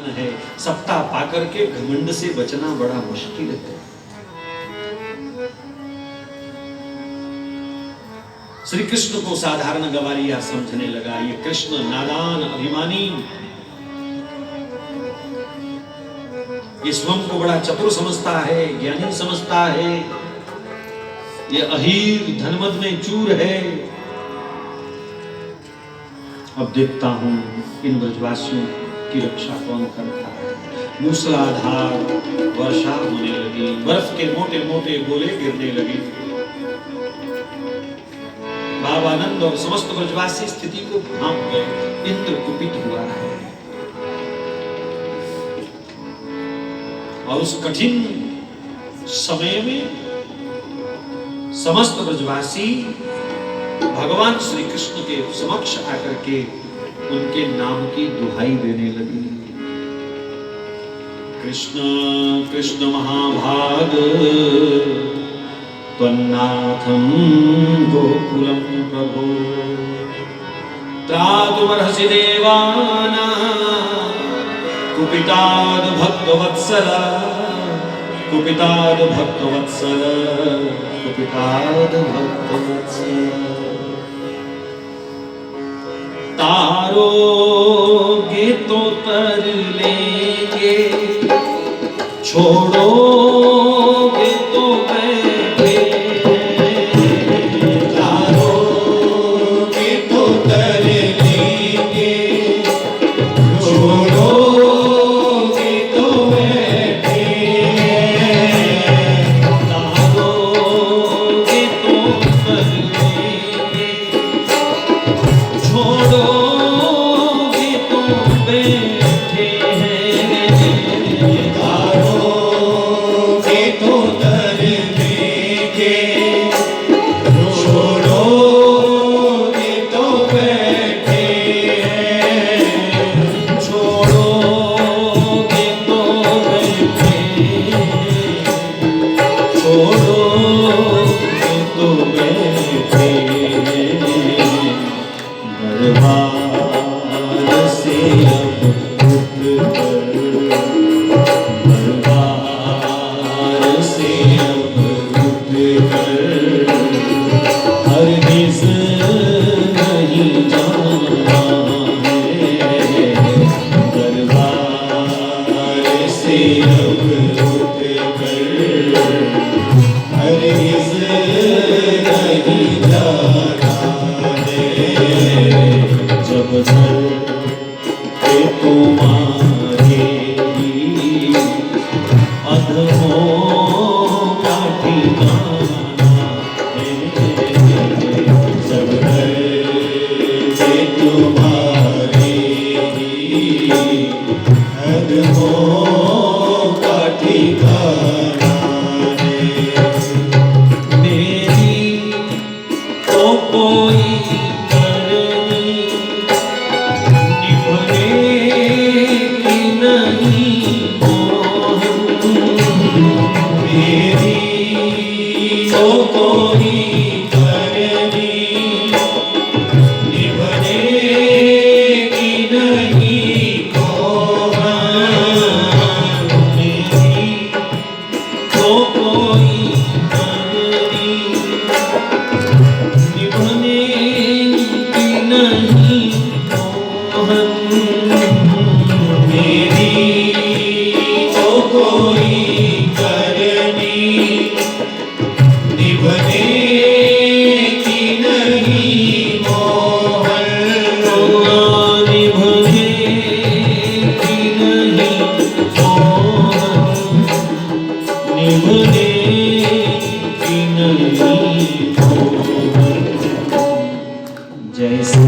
साधन है। सत्ता पाकर के घमंड से बचना बड़ा मुश्किल है। श्री कृष्ण को साधारण गवारिया समझने लगा। ये कृष्ण नादान अभिमानी, ये स्वयं को बड़ा चतुर समझता है, ज्ञानी समझता है, ये अहीर धनमद में चूर है। अब देखता हूं इन ब्रजवासियों की रक्षा कौन करता है। मूसलाधार वर्षा होने लगी, बर्फ के मोटे मोटे गोले गिरने लगे। बाबानंद और समस्त ब्रजवासी स्थिति को भांप गए। इंद्र कुपित हुआ है और उस कठिन समय में समस्त ब्रजवासी भगवान श्री कृष्ण के समक्ष आकर के उनके नाम की दुहाई देने लगी। कृष्ण कृष्ण महाभाग त्वन्नाथं गोकुलं प्रभो त्रातुमर्हसि देवानां कुपिताद् भक्तवत्सल कुपिताद् भक्तवत्सल कुपिताद् भक्तवत्सल। तारोगे तो तर लेंगे, छोड़ोगे तो बैठे। तारोगे तो तर लेंगे, छोड़ोगे तो बैठे। तारोगे तो तर लेंगे, छोड़ोगे तो बैठे हैं। तारोगे तो तर लेंगे, छोड़ोगे तो बैठे हैं। छोड़ोगे तो बैठे, छोड़ोगे तो बैठे। दरबार से अब उठ कर, दरबार से अब उठ कर हरगिज़ नहीं जाना है। दरबार से अब उठ कर हरगिज़ नहीं जाना है। जब धर के तुम्हारे अधमों का ठिकाना है। जब धर के तुम्हारे अधमों का ठिकाना है। मेरी तो कोई जैसे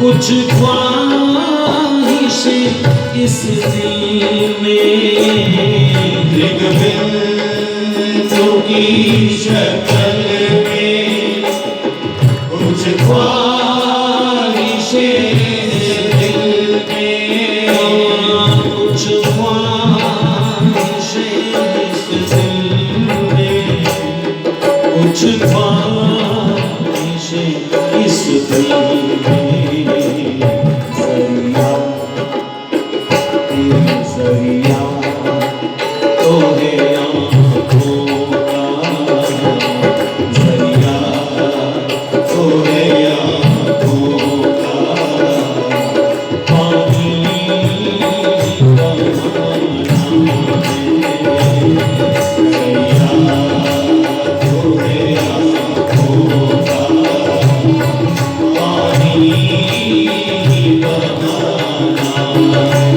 कुछ ख्वाहिशें इस दिल में, दिगंबरों की शक्ल में, कुछ ख्वाहिशें इस दिल में, कुछ ख्वाहिशें इस दिल में, कुछ ख्वाहिशें इस दिल में। सरिया तो है आँखों का, सरिया तो है आँखों का, पानी का माना है, सरिया तो है आँखों का, पानी का माना है।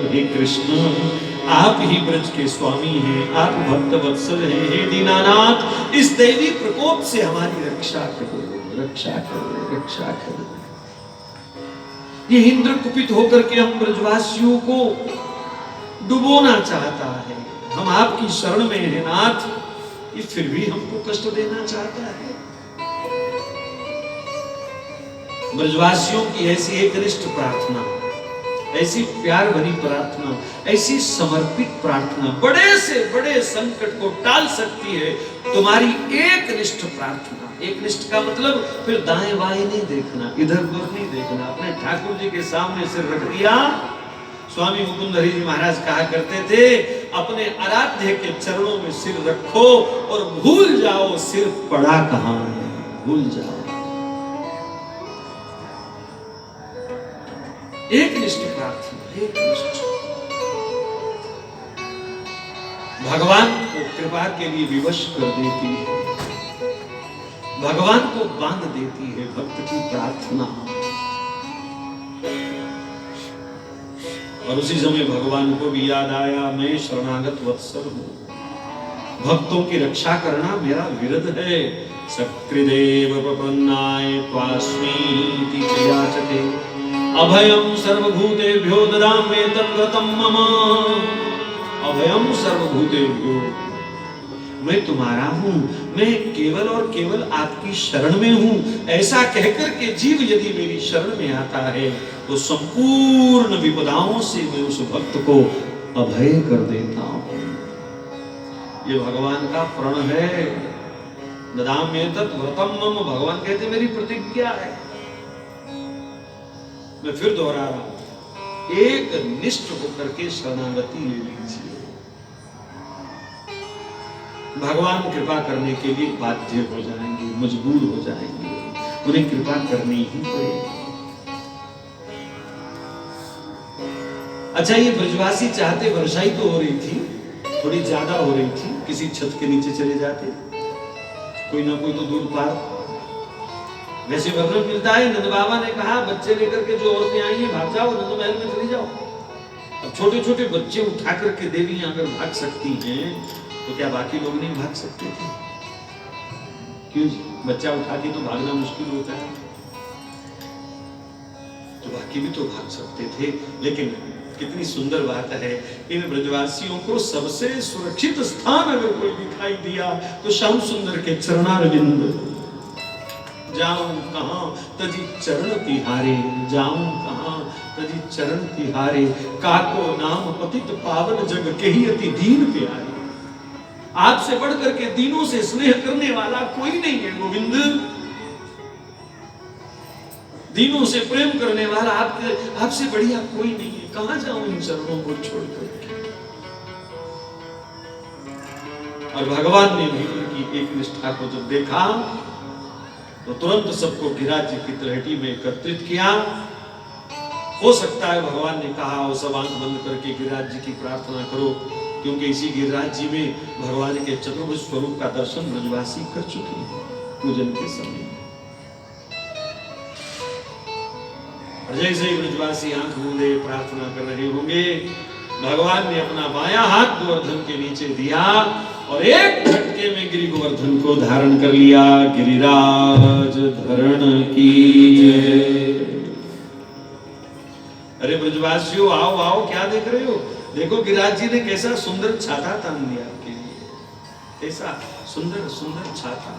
हे कृष्ण, आप ही ब्रज के स्वामी हैं, आप भक्त वत्सल हैं। हे दीनानाथ, इस दैवी प्रकोप से हमारी रक्षा करो, रक्षा करो, रक्षा करो। ये इंद्र कुपित होकर के हम ब्रजवासियों को डुबोना चाहता है। हम आपकी शरण में हैं नाथ, ये फिर भी हमको कष्ट देना चाहता है। ब्रजवासियों की ऐसी एकनिष्ठ प्रार्थना, ऐसी प्यार भरी प्रार्थना, ऐसी समर्पित प्रार्थना बड़े से बड़े संकट को टाल सकती है तुम्हारी एकनिष्ठ प्रार्थना। एकनिष्ठ का मतलब फिर दाएं बाएं नहीं देखना, इधर उधर नहीं देखना, अपने ठाकुर जी के सामने सिर रख दिया। स्वामी मुकुंद हरि जी महाराज कहा करते थे, अपने आराध्य के चरणों में सिर रखो और भूल जाओ सिर पड़ा कहां है, भूल जाओ। एकनिष्ठ प्रार्थना, एकनिष्ठ भगवान को कृपा के लिए विवश कर देती है, भगवान को बांध देती है भक्त की प्रार्थना। और उसी समय भगवान को भी याद आया, मैं शरणागत वत्सल हूं, भक्तों की रक्षा करना मेरा विरध है। सकृदेव प्रपन्नाय त्वास्मीति याचते, अभयं सर्वभूतेभ्यो ददाम्येतं व्रतं मम। अभयं सर्वभूतेभ्यो, मैं तुम्हारा हूं, मैं केवल और केवल आपकी शरण में हूं। ऐसा कहकर के जीव यदि मेरी शरण में आता है तो संपूर्ण विपदाओं से मैं उस भक्त को अभय कर देता हूं। ये भगवान का प्रण है। नदाम्येतत् व्रतम मम, भगवान कहते मेरी प्रतिज्ञा है। मैं फिर दोहरा रहा हूं, एक निष्ठ होकर के शरणागति ले लीजिए। भगवान कृपा करने के लिए बाध्य हो जाएंगे, मजबूर हो जाएंगे, उन्हें कृपा करनी ही पड़ेगी। अच्छा, ये ब्रजवासी चाहते, वर्षा ही तो हो रही थी, थोड़ी ज्यादा हो रही थी, किसी छत के नीचे चले जाते, कोई ना कोई तो दूर पार। वैसे वर्णन मिलता है, नंद बाबा ने कहा बच्चे लेकर के जो औरतें आई हैं भाग जाओ, नंद महल में चली जाओ। अब छोटे छोटे बच्चे उठा करके देवी अगर भाग सकती हैं तो क्या बाकी लोग नहीं भाग सकते थे? क्यों? बच्चा उठा के तो भागना मुश्किल होता है, तो बाकी भी तो भाग सकते थे। लेकिन कितनी सुंदर बात है, इन ब्रजवासियों को सबसे सुरक्षित स्थान अगर कोई दिखाई दिया तो श्याम सुंदर के चरणारविंद। जाऊं कहां तजी चरण तिहारे, जाऊं कहां तजी चरण तिहारे, काको नाम पतित पावन जग केहि अति दीन प्यारे। आपसे बढ़ करके दीनों से स्नेह करने वाला कोई नहीं है गोविंद, दीनों से प्रेम करने वाला आपसे बढ़िया कोई नहीं है। कहां जाऊं इन चरणों को छोड़ करके? और भगवान ने भी उनकी एक निष्ठा को जब देखा तो तुरंत सबको गिरिराज जी की तलहटी में एकत्रित किया। हो सकता है भगवान ने कहा वो सब आंख बंद करके गिरिराज जी की प्रार्थना करो, क्योंकि इसी गिरिराज जी में भगवान के चतुर्भुज स्वरूप का दर्शन ब्रजवासी कर चुके हैं पूजन के समय। जैसे ही ब्रजवासी आंख मूंदे प्रार्थना कर रहे होंगे, भगवान ने अपना बायां हाथ गोवर्धन के नीचे दिया और एक झटके में गिरि गोवर्धन को धारण कर लिया। गिरिराज धरण की जय। अरे ब्रजवासियों आओ आओ, क्या देख रहे हो? देखो गिरिराज जी ने कैसा सुंदर छाता तान दिया आपके लिए, कैसा सुंदर सुंदर छाता।